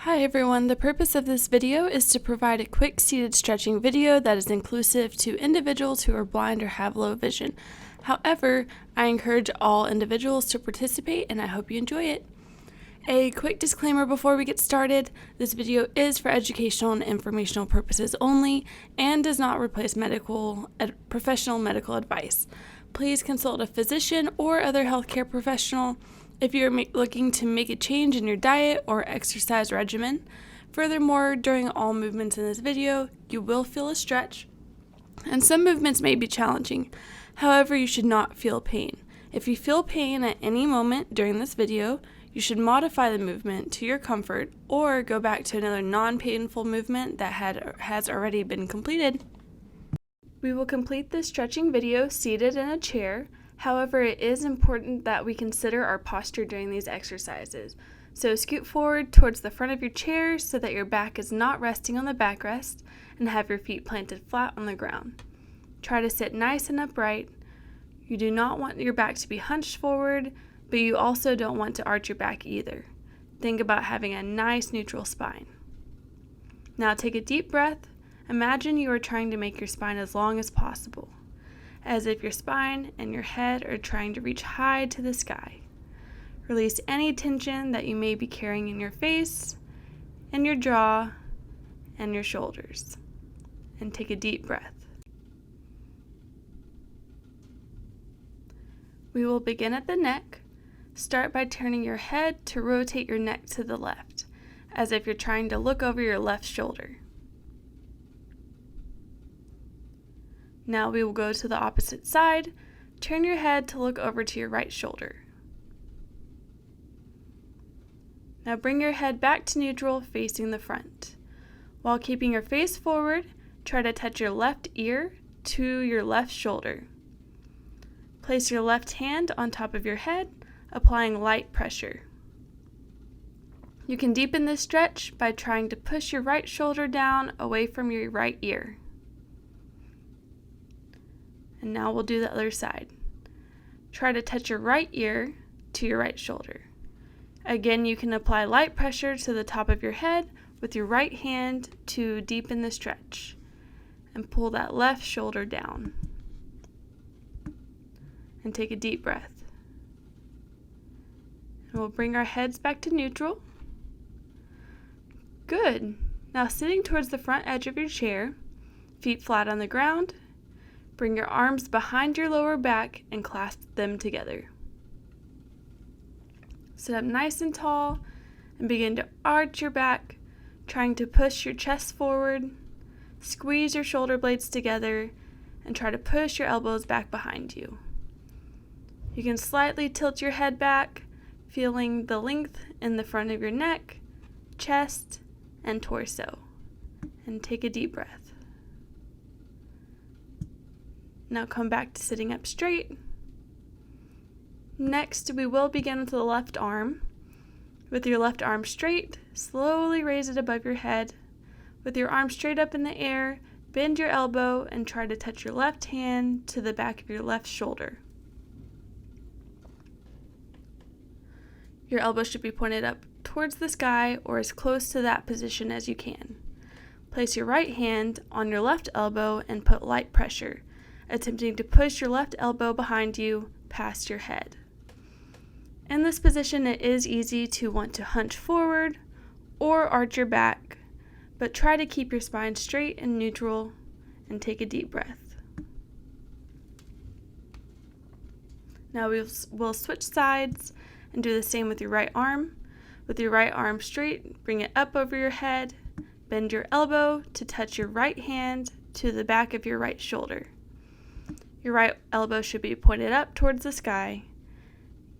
Hi everyone, the purpose of this video is to provide a quick seated stretching video that is inclusive to individuals who are blind or have low vision. However, I encourage all individuals to participate and I hope you enjoy it. A quick disclaimer before we get started, this video is for educational and informational purposes only and does not replace professional medical advice. Please consult a physician or other healthcare professional if you're looking to make a change in your diet or exercise regimen. Furthermore, during all movements in this video, you will feel a stretch, and some movements may be challenging. However, you should not feel pain. If you feel pain at any moment during this video, you should modify the movement to your comfort or go back to another non-painful movement that has already been completed. We will complete this stretching video seated in a chair. However, it is important that we consider our posture during these exercises. So scoot forward towards the front of your chair so that your back is not resting on the backrest and have your feet planted flat on the ground. Try to sit nice and upright. You do not want your back to be hunched forward, but you also don't want to arch your back either. Think about having a nice neutral spine. Now take a deep breath. Imagine you are trying to make your spine as long as possible, as if your spine and your head are trying to reach high to the sky. Release any tension that you may be carrying in your face, in your jaw, and your shoulders. And take a deep breath. We will begin at the neck. Start by turning your head to rotate your neck to the left, as if you're trying to look over your left shoulder. Now we will go to the opposite side. Turn your head to look over to your right shoulder. Now bring your head back to neutral, facing the front. While keeping your face forward, try to touch your left ear to your left shoulder. Place your left hand on top of your head, applying light pressure. You can deepen this stretch by trying to push your right shoulder down away from your right ear. And now we'll do the other side. Try to touch your right ear to your right shoulder. Again, you can apply light pressure to the top of your head with your right hand to deepen the stretch and pull that left shoulder down. And take a deep breath. And we'll bring our heads back to neutral. Good. Now sitting towards the front edge of your chair, feet flat on the ground, bring your arms behind your lower back and clasp them together. Sit up nice and tall and begin to arch your back, trying to push your chest forward. Squeeze your shoulder blades together and try to push your elbows back behind you. You can slightly tilt your head back, feeling the length in the front of your neck, chest, and torso. And take a deep breath. Now come back to sitting up straight. Next, we will begin with the left arm. With your left arm straight, slowly raise it above your head. With your arm straight up in the air, bend your elbow and try to touch your left hand to the back of your left shoulder. Your elbow should be pointed up towards the sky or as close to that position as you can. Place your right hand on your left elbow and put light pressure, attempting to push your left elbow behind you past your head. In this position, it is easy to want to hunch forward or arch your back, but try to keep your spine straight and neutral and take a deep breath. Now we'll switch sides and do the same with your right arm. With your right arm straight, bring it up over your head, bend your elbow to touch your right hand to the back of your right shoulder. Your right elbow should be pointed up towards the sky.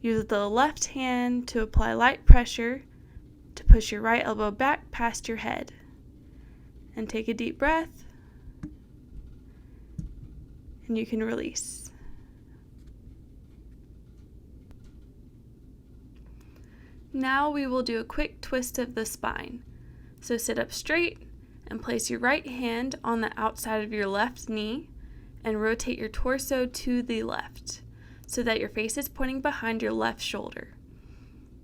Use the left hand to apply light pressure to push your right elbow back past your head. And take a deep breath. And you can release. Now we will do a quick twist of the spine. So sit up straight and place your right hand on the outside of your left knee and rotate your torso to the left so that your face is pointing behind your left shoulder.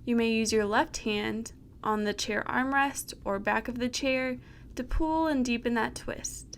You may use your left hand on the chair armrest or back of the chair to pull and deepen that twist.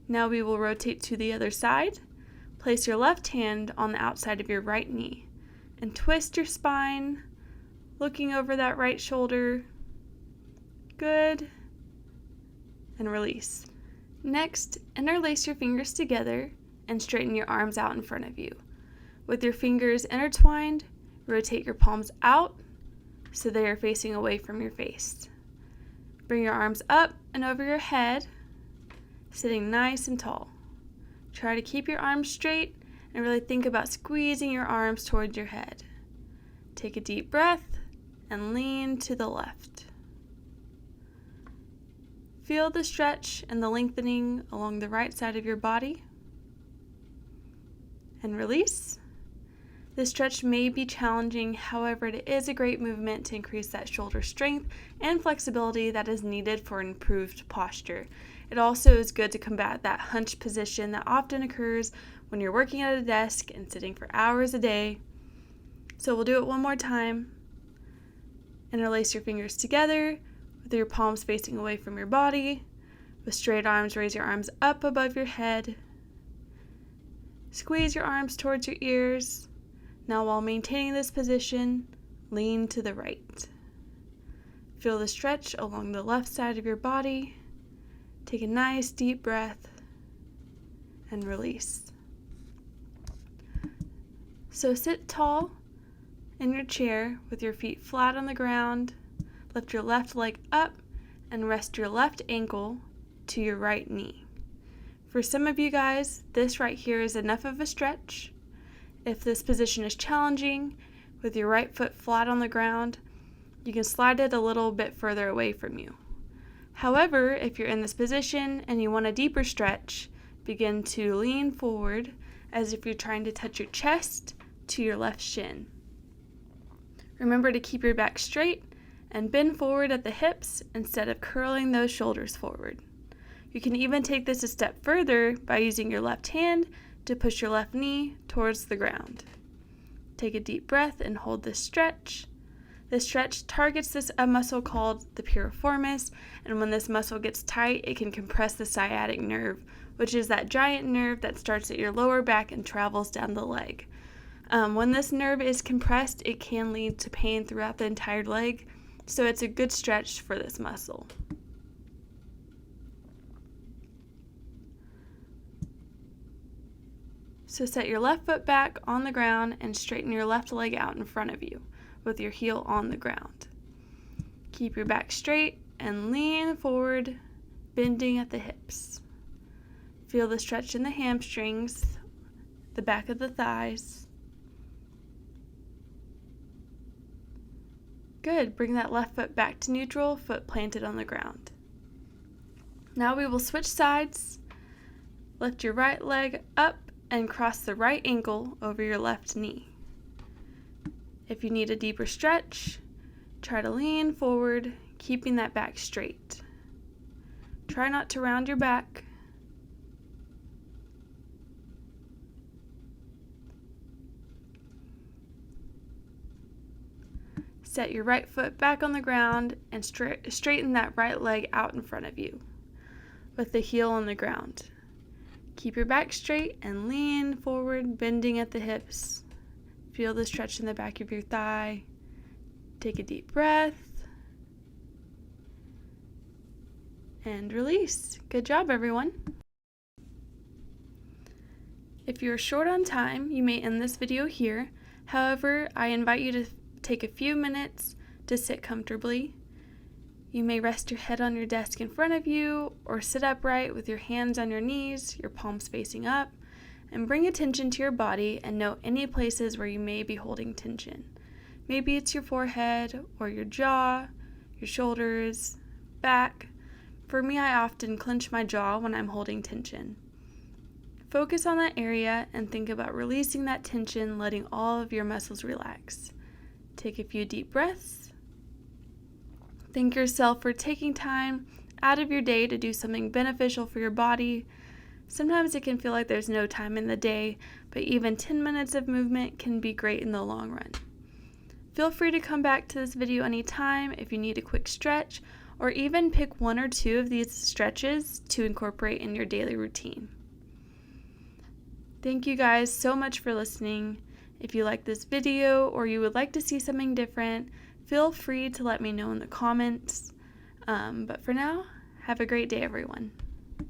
Now we will rotate to the other side. Place your left hand on the outside of your right knee and twist your spine, looking over that right shoulder. Good. And release. Next, interlace your fingers together and straighten your arms out in front of you. With your fingers intertwined, rotate your palms out so they are facing away from your face. Bring your arms up and over your head, sitting nice and tall. Try to keep your arms straight and really think about squeezing your arms towards your head. Take a deep breath and lean to the left. Feel the stretch and the lengthening along the right side of your body. And release. This stretch may be challenging, however, it is a great movement to increase that shoulder strength and flexibility that is needed for improved posture. It also is good to combat that hunch position that often occurs when you're working at a desk and sitting for hours a day. So we'll do it one more time. Interlace your fingers together with your palms facing away from your body. With straight arms, raise your arms up above your head. Squeeze your arms towards your ears. Now, while maintaining this position, lean to the right. Feel the stretch along the left side of your body. Take a nice deep breath and release. So sit tall in your chair with your feet flat on the ground. Lift your left leg up and rest your left ankle to your right knee. For some of you guys, this right here is enough of a stretch. If this position is challenging, with your right foot flat on the ground, you can slide it a little bit further away from you. However, if you're in this position and you want a deeper stretch, begin to lean forward as if you're trying to touch your chest to your left shin. Remember to keep your back straight and bend forward at the hips instead of curling those shoulders forward. You can even take this a step further by using your left hand to push your left knee towards the ground. Take a deep breath and hold this stretch. This stretch targets a muscle called the piriformis, and when this muscle gets tight, it can compress the sciatic nerve, which is that giant nerve that starts at your lower back and travels down the leg. When this nerve is compressed, it can lead to pain throughout the entire leg, so it's a good stretch for this muscle. So set your left foot back on the ground and straighten your left leg out in front of you with your heel on the ground. Keep your back straight and lean forward, bending at the hips. Feel the stretch in the hamstrings, the back of the thighs. Good. Bring that left foot back to neutral, foot planted on the ground. Now we will switch sides. Lift your right leg up and cross the right ankle over your left knee. If you need a deeper stretch, try to lean forward, keeping that back straight. Try not to round your back. Set your right foot back on the ground and straighten that right leg out in front of you with the heel on the ground. Keep your back straight and lean forward, bending at the hips. Feel the stretch in the back of your thigh. Take a deep breath. And release. Good job, everyone. If you're short on time, you may end this video here. However, I invite you to take a few minutes to sit comfortably. You may rest your head on your desk in front of you or sit upright with your hands on your knees, your palms facing up, and bring attention to your body and note any places where you may be holding tension. Maybe it's your forehead or your jaw, your shoulders, back. For me, I often clench my jaw when I'm holding tension. Focus on that area and think about releasing that tension, letting all of your muscles relax. Take a few deep breaths. Thank yourself for taking time out of your day to do something beneficial for your body. Sometimes it can feel like there's no time in the day, but even 10 minutes of movement can be great in the long run. Feel free to come back to this video anytime if you need a quick stretch, or even pick 1 or 2 of these stretches to incorporate in your daily routine. Thank you guys so much for listening. If you like this video or you would like to see something different, feel free to let me know in the comments. But for now, have a great day, everyone.